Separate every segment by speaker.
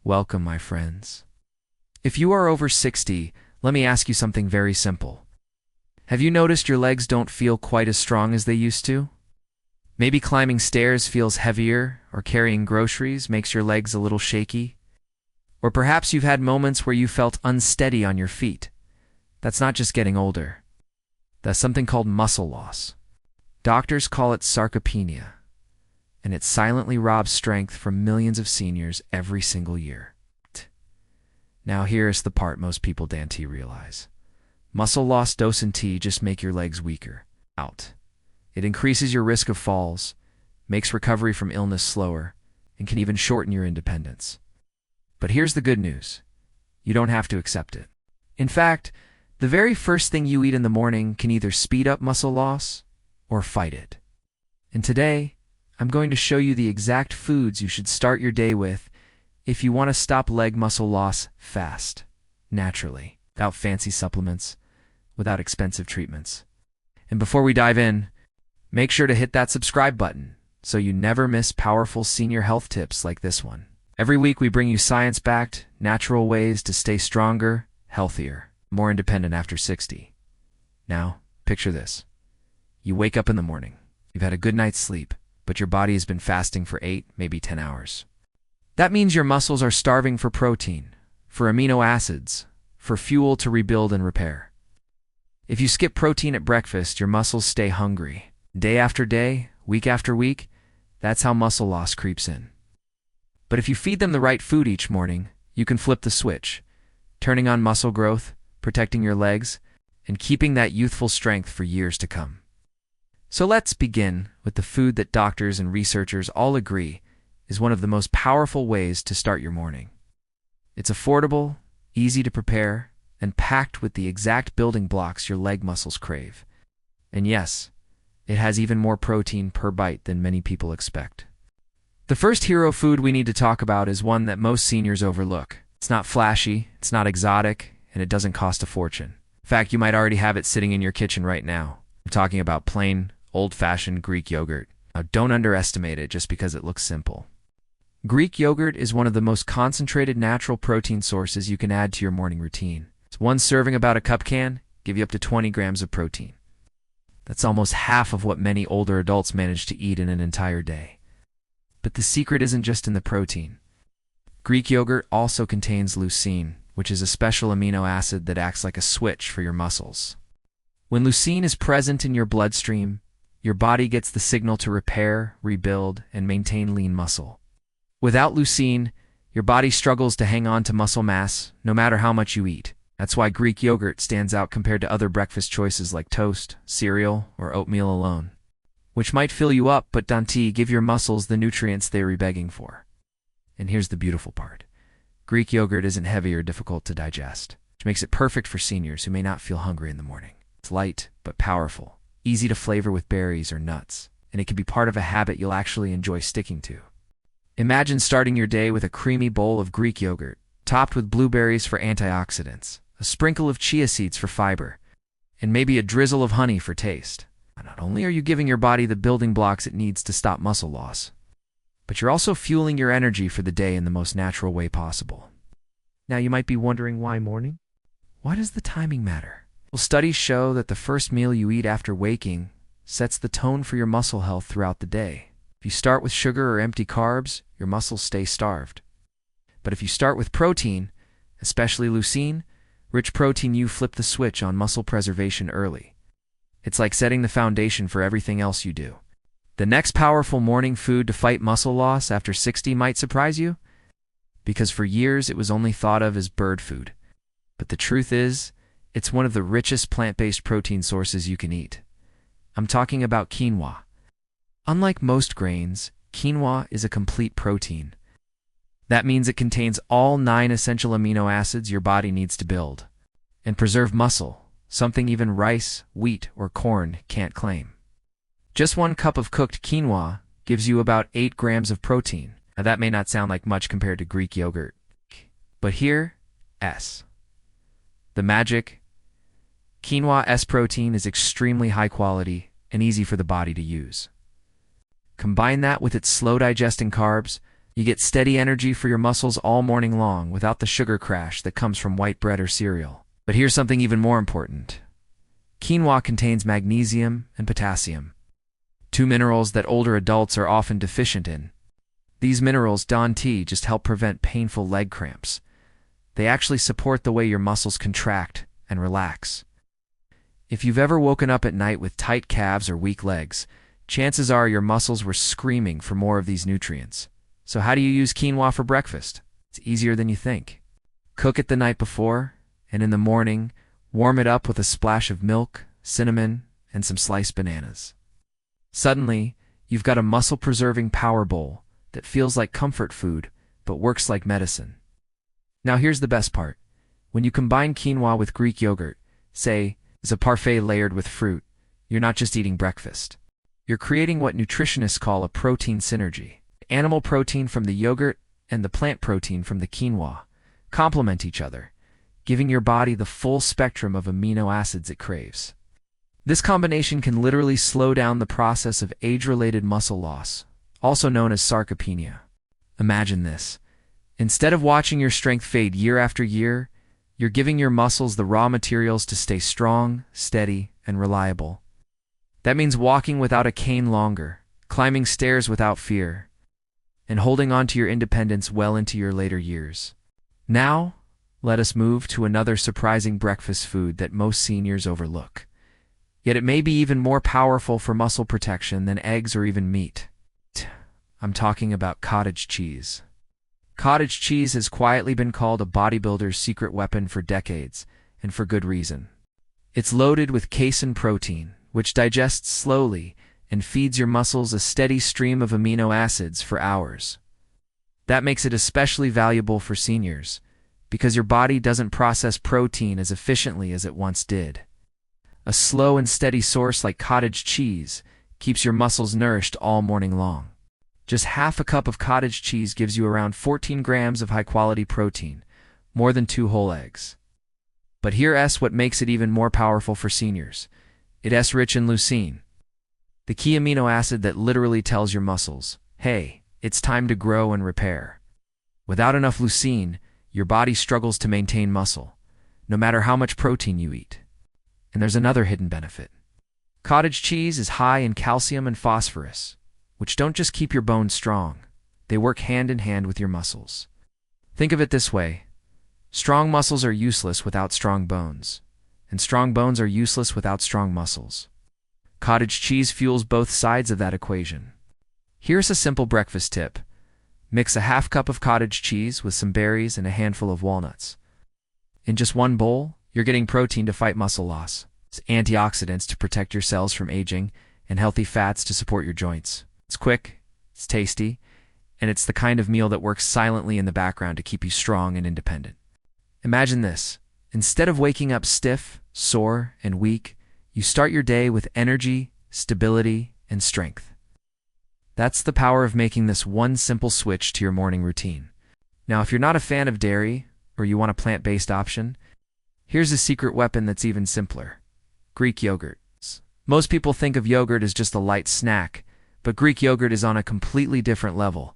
Speaker 1: Welcome, my friends. If you are over 60, let me ask you something very simple. Have you noticed your legs don't feel quite as strong as they used to? Maybe climbing stairs feels heavier, or carrying groceries makes your legs a little shaky? Or perhaps you've had moments where you felt unsteady on your feet. That's not just getting older. That's something called muscle loss. Doctors call it sarcopenia, and it silently robs strength from millions of seniors every single year. Now here's the part most people don't realize. Muscle loss doesn't just make your legs weaker. It increases your risk of falls, makes recovery from illness slower, and can even shorten your independence. But here's the good news. You don't have to accept it. In fact, the very first thing you eat in the morning can either speed up muscle loss or fight it. And today, I'm going to show you the exact foods you should start your day with if you want to stop leg muscle loss fast, naturally, without fancy supplements, without expensive treatments. And before we dive in, make sure to hit that subscribe button so you never miss powerful senior health tips like this one. Every week we bring you science-backed, natural ways to stay stronger, healthier, more independent after 60. Now, picture this. You wake up in the morning. You've had a good night's sleep, but your body has been fasting for 8, maybe 10 hours. That means your muscles are starving for protein, for amino acids, for fuel to rebuild and repair. If you skip protein at breakfast, your muscles stay hungry. Day after day, week after week, that's how muscle loss creeps in. But if you feed them the right food each morning, you can flip the switch, turning on muscle growth, protecting your legs, and keeping that youthful strength for years to come. So let's begin with the food that doctors and researchers all agree is one of the most powerful ways to start your morning. It's affordable, easy to prepare, and packed with the exact building blocks your leg muscles crave. And yes, it has even more protein per bite than many people expect. The first hero food we need to talk about is one that most seniors overlook. It's not flashy, it's not exotic, and it doesn't cost a fortune. In fact, you might already have it sitting in your kitchen right now. I'm talking about plain, old-fashioned Greek yogurt. Now, don't underestimate it just because it looks simple. Greek yogurt is one of the most concentrated natural protein sources you can add to your morning routine. It's one serving about a cup can, give you up to 20 grams of protein. That's almost half of what many older adults manage to eat in an entire day. But the secret isn't just in the protein. Greek yogurt also contains leucine, which is a special amino acid that acts like a switch for your muscles. When leucine is present in your bloodstream, your body gets the signal to repair, rebuild, and maintain lean muscle. Without leucine, your body struggles to hang on to muscle mass, no matter how much you eat. That's why Greek yogurt stands out compared to other breakfast choices like toast, cereal, or oatmeal alone, which might fill you up but don't give your muscles the nutrients they're begging for. And here's the beautiful part. Greek yogurt isn't heavy or difficult to digest, which makes it perfect for seniors who may not feel hungry in the morning. It's light but powerful, easy to flavor with berries or nuts, and it can be part of a habit you'll actually enjoy sticking to. Imagine starting your day with a creamy bowl of Greek yogurt, topped with blueberries for antioxidants, a sprinkle of chia seeds for fiber, and maybe a drizzle of honey for taste. Not only are you giving your body the building blocks it needs to stop muscle loss, but you're also fueling your energy for the day in the most natural way possible. Now you might be wondering, why morning? Why does the timing matter? Well, studies show that the first meal you eat after waking sets the tone for your muscle health throughout the day. If you start with sugar or empty carbs, your muscles stay starved. But if you start with protein, especially leucine, rich protein, you flip the switch on muscle preservation early. It's like setting the foundation for everything else you do. The next powerful morning food to fight muscle loss after 60 might surprise you, because for years it was only thought of as bird food. But the truth is, it's one of the richest plant-based protein sources you can eat. I'm talking about quinoa. Unlike most grains, quinoa is a complete protein. That means it contains all 9 essential amino acids your body needs to build and preserve muscle, something even rice, wheat, or corn can't claim. Just 1 cup of cooked quinoa gives you about 8 grams of protein. Now that may not sound like much compared to Greek yogurt, but here, the magic. Quinoa S protein is extremely high quality and easy for the body to use. Combine that with its slow digesting carbs, You get steady energy for your muscles all morning long without the sugar crash that comes from white bread or cereal. But here's something even more important. Quinoa contains magnesium and potassium, two minerals that older adults are often deficient in. These minerals don't just help prevent painful leg cramps. They actually support the way your muscles contract and relax. If you've ever woken up at night with tight calves or weak legs, chances are your muscles were screaming for more of these nutrients. So how do you use quinoa for breakfast? It's easier than you think. Cook it the night before, and in the morning, warm it up with a splash of milk, cinnamon, and some sliced bananas. Suddenly, you've got a muscle-preserving power bowl that feels like comfort food, but works like medicine. Now here's the best part. When you combine quinoa with Greek yogurt, say, as a parfait layered with fruit, you're not just eating breakfast. You're creating what nutritionists call a protein synergy. Animal protein from the yogurt and the plant protein from the quinoa complement each other, giving your body the full spectrum of amino acids it craves. This combination can literally slow down the process of age-related muscle loss, also known as sarcopenia. Imagine this. Instead of watching your strength fade year after year, you're giving your muscles the raw materials to stay strong, steady, and reliable. That means walking without a cane longer, climbing stairs without fear, and holding on to your independence well into your later years. Now, let us move to another surprising breakfast food that most seniors overlook. Yet it may be even more powerful for muscle protection than eggs or even meat. I'm talking about cottage cheese. Cottage cheese has quietly been called a bodybuilder's secret weapon for decades, and for good reason. It's loaded with casein protein, which digests slowly and feeds your muscles a steady stream of amino acids for hours. That makes it especially valuable for seniors, because your body doesn't process protein as efficiently as it once did. A slow and steady source like cottage cheese keeps your muscles nourished all morning long. Just half a cup of cottage cheese gives you around 14 grams of high-quality protein, more than 2 whole eggs. But here's what makes it even more powerful for seniors. It's rich in leucine, the key amino acid that literally tells your muscles, hey, it's time to grow and repair. Without enough leucine, your body struggles to maintain muscle, no matter how much protein you eat. And there's another hidden benefit. Cottage cheese is high in calcium and phosphorus, which don't just keep your bones strong, they work hand in hand with your muscles. Think of it this way. Strong muscles are useless without strong bones, and strong bones are useless without strong muscles. Cottage cheese fuels both sides of that equation. Here's a simple breakfast tip. Mix a half cup of cottage cheese with some berries and a handful of walnuts. In just one bowl, you're getting protein to fight muscle loss, antioxidants to protect your cells from aging, and healthy fats to support your joints. It's quick, it's tasty, and it's the kind of meal that works silently in the background to keep you strong and independent. Imagine this. Instead of waking up stiff, sore, and weak, you start your day with energy, stability, and strength. That's the power of making this one simple switch to your morning routine. Now, if you're not a fan of dairy, or you want a plant-based option, here's a secret weapon that's even simpler. Greek yogurt. Most people think of yogurt as just a light snack, but Greek yogurt is on a completely different level.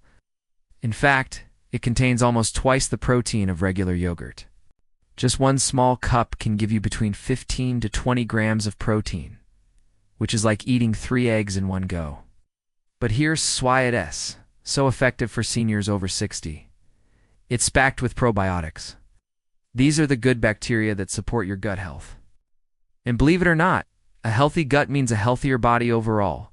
Speaker 1: In fact, it contains almost twice the protein of regular yogurt. Just one small cup can give you between 15 to 20 grams of protein, which is like eating 3 eggs in one go. But here's why it's so effective for seniors over 60. It's packed with probiotics. These are the good bacteria that support your gut health. And believe it or not, a healthy gut means a healthier body overall.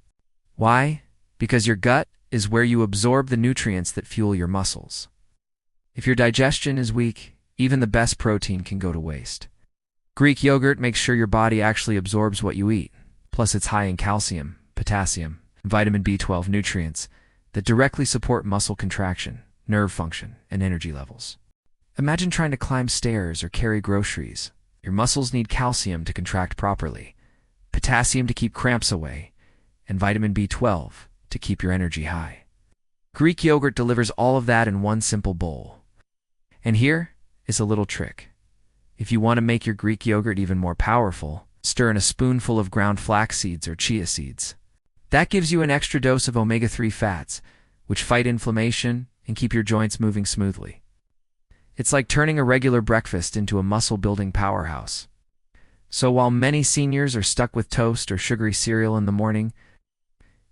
Speaker 1: Why? Because your gut is where you absorb the nutrients that fuel your muscles. If your digestion is weak, even the best protein can go to waste. Greek yogurt makes sure your body actually absorbs what you eat. Plus, it's high in calcium, potassium, and vitamin B12 nutrients that directly support muscle contraction, nerve function, and energy levels. Imagine trying to climb stairs or carry groceries. Your muscles need calcium to contract properly, potassium to keep cramps away, and vitamin B12 to keep your energy high. Greek yogurt delivers all of that in one simple bowl. And here is a little trick. If you want to make your Greek yogurt even more powerful, stir in a spoonful of ground flax seeds or chia seeds. That gives you an extra dose of omega-3 fats, which fight inflammation, and keep your joints moving smoothly. It's like turning a regular breakfast into a muscle-building powerhouse. So while many seniors are stuck with toast or sugary cereal in the morning,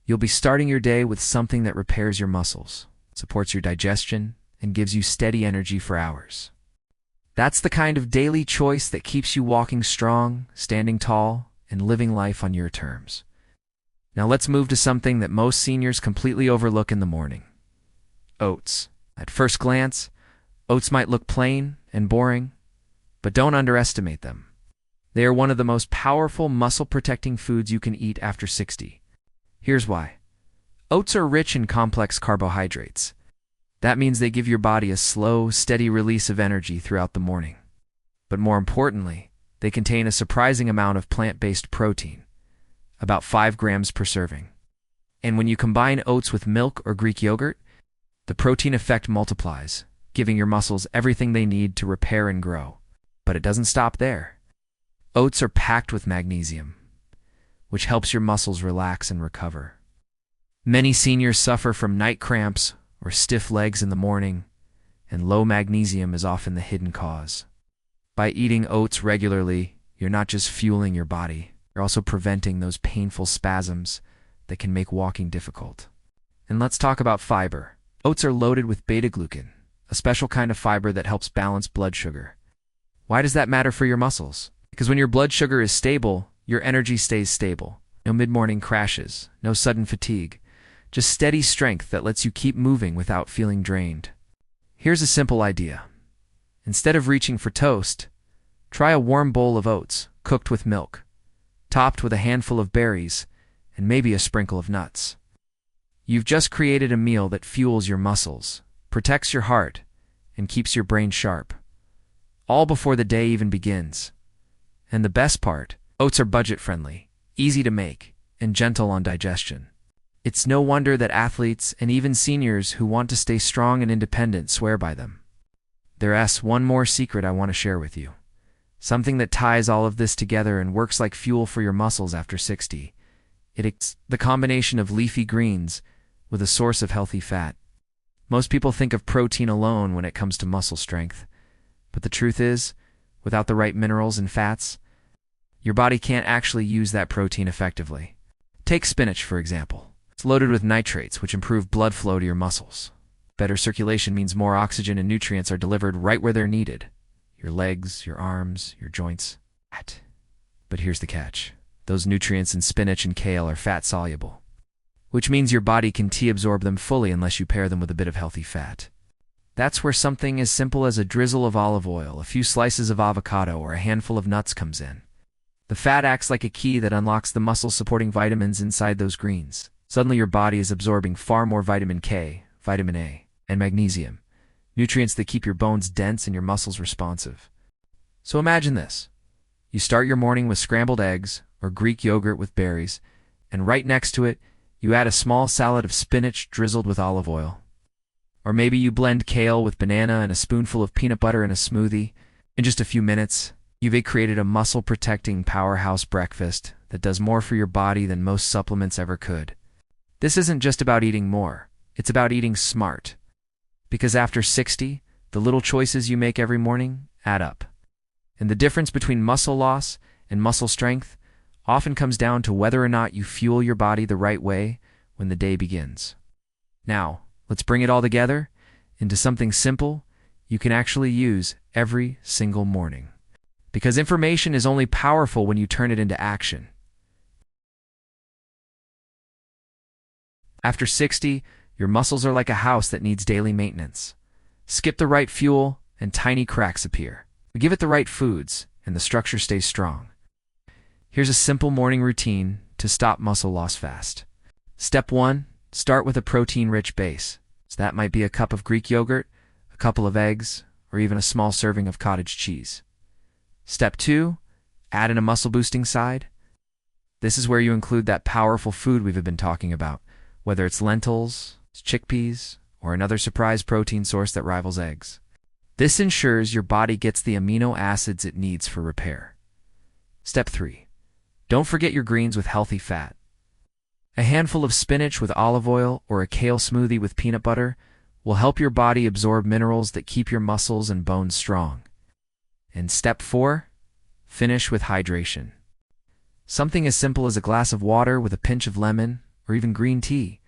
Speaker 1: you'll be starting your day with something that repairs your muscles, supports your digestion, and gives you steady energy for hours. That's the kind of daily choice that keeps you walking strong, standing tall, and living life on your terms. Now let's move to something that most seniors completely overlook in the morning: oats. At first glance, oats might look plain and boring, but don't underestimate them. They are one of the most powerful muscle-protecting foods you can eat after 60. Here's why. Oats are rich in complex carbohydrates. That means they give your body a slow, steady release of energy throughout the morning. But more importantly, they contain a surprising amount of plant-based protein, about 5 grams per serving. And when you combine oats with milk or Greek yogurt, the protein effect multiplies, giving your muscles everything they need to repair and grow. But it doesn't stop there. Oats are packed with magnesium, which helps your muscles relax and recover. Many seniors suffer from night cramps or stiff legs in the morning, and low magnesium is often the hidden cause. By eating oats regularly, you're not just fueling your body, you're also preventing those painful spasms that can make walking difficult. And let's talk about fiber. Oats are loaded with beta-glucan, a special kind of fiber that helps balance blood sugar. Why does that matter for your muscles? Because when your blood sugar is stable, your energy stays stable. No mid-morning crashes, no sudden fatigue, just steady strength that lets you keep moving without feeling drained. Here's a simple idea. Instead of reaching for toast, try a warm bowl of oats, cooked with milk, topped with a handful of berries, and maybe a sprinkle of nuts. You've just created a meal that fuels your muscles, protects your heart, and keeps your brain sharp, all before the day even begins. And the best part, oats are budget-friendly, easy to make, and gentle on digestion. It's no wonder that athletes and even seniors who want to stay strong and independent swear by them. There's one more secret I want to share with you. Something that ties all of this together and works like fuel for your muscles after 60. It's the combination of leafy greens with a source of healthy fat. Most people think of protein alone when it comes to muscle strength. But the truth is, without the right minerals and fats, your body can't actually use that protein effectively. Take spinach, for example. It's loaded with nitrates, which improve blood flow to your muscles. Better circulation means more oxygen and nutrients are delivered right where they're needed. Your legs, your arms, your joints. But here's the catch. Those nutrients in spinach and kale are fat-soluble, which means your body can absorb them fully unless you pair them with a bit of healthy fat. That's where something as simple as a drizzle of olive oil, a few slices of avocado, or a handful of nuts comes in. The fat acts like a key that unlocks the muscle-supporting vitamins inside those greens. Suddenly your body is absorbing far more vitamin K, vitamin A, and magnesium, nutrients that keep your bones dense and your muscles responsive. So imagine this. You start your morning with scrambled eggs or Greek yogurt with berries, and right next to it, you add a small salad of spinach drizzled with olive oil. Or maybe you blend kale with banana and a spoonful of peanut butter in a smoothie. In just a few minutes, you've created a muscle-protecting powerhouse breakfast that does more for your body than most supplements ever could. This isn't just about eating more, it's about eating smart. Because after 60, the little choices you make every morning add up. And the difference between muscle loss and muscle strength often comes down to whether or not you fuel your body the right way when the day begins. Now, let's bring it all together into something simple you can actually use every single morning. Because information is only powerful when you turn it into action. After 60, your muscles are like a house that needs daily maintenance. Skip the right fuel, and tiny cracks appear. Give it the right foods, and the structure stays strong. Here's a simple morning routine to stop muscle loss fast. Step 1, start with a protein-rich base. So that might be a cup of Greek yogurt, a couple of eggs, or even a small serving of cottage cheese. Step 2, add in a muscle-boosting side. This is where you include that powerful food we've been talking about, whether it's lentils, chickpeas, or another surprise protein source that rivals eggs. This ensures your body gets the amino acids it needs for repair. Step 3. Don't forget your greens with healthy fat. A handful of spinach with olive oil or a kale smoothie with peanut butter will help your body absorb minerals that keep your muscles and bones strong. And step 4, finish with hydration. Something as simple as a glass of water with a pinch of lemon or even green tea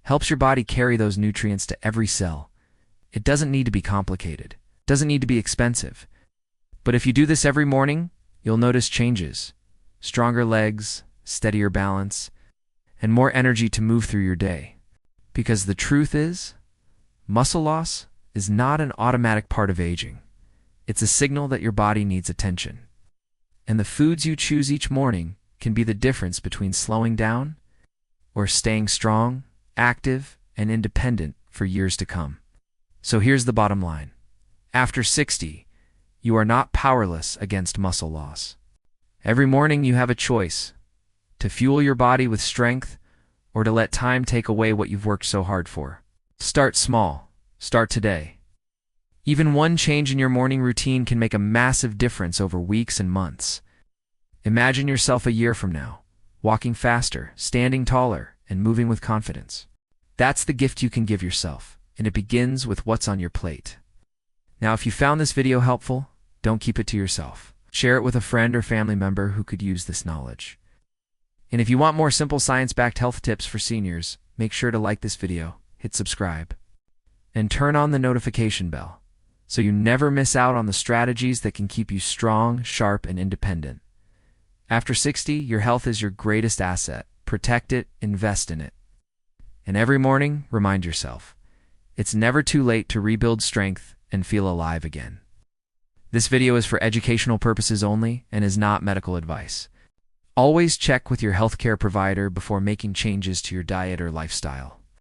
Speaker 1: helps your body carry those nutrients to every cell. It doesn't need to be complicated, doesn't need to be expensive. But if you do this every morning, you'll notice changes: stronger legs, steadier balance, and more energy to move through your day. Because the truth is, muscle loss is not an automatic part of aging. It's a signal that your body needs attention. And the foods you choose each morning can be the difference between slowing down or staying strong, active, and independent for years to come. So here's the bottom line. After 60, you are not powerless against muscle loss. Every morning you have a choice: to fuel your body with strength or to let time take away what you've worked so hard for. Start small. Start today. Even one change in your morning routine can make a massive difference over weeks and months. Imagine yourself a year from now, walking faster, standing taller, and moving with confidence. That's the gift you can give yourself, and it begins with what's on your plate. Now, if you found this video helpful, don't keep it to yourself. Share it with a friend or family member who could use this knowledge. And if you want more simple science-backed health tips for seniors, make sure to like this video, hit subscribe, and turn on the notification bell so you never miss out on the strategies that can keep you strong, sharp, and independent. After 60, your health is your greatest asset. Protect it, invest in it. And every morning, remind yourself, it's never too late to rebuild strength and feel alive again. This video is for educational purposes only and is not medical advice. Always check with your healthcare provider before making changes to your diet or lifestyle.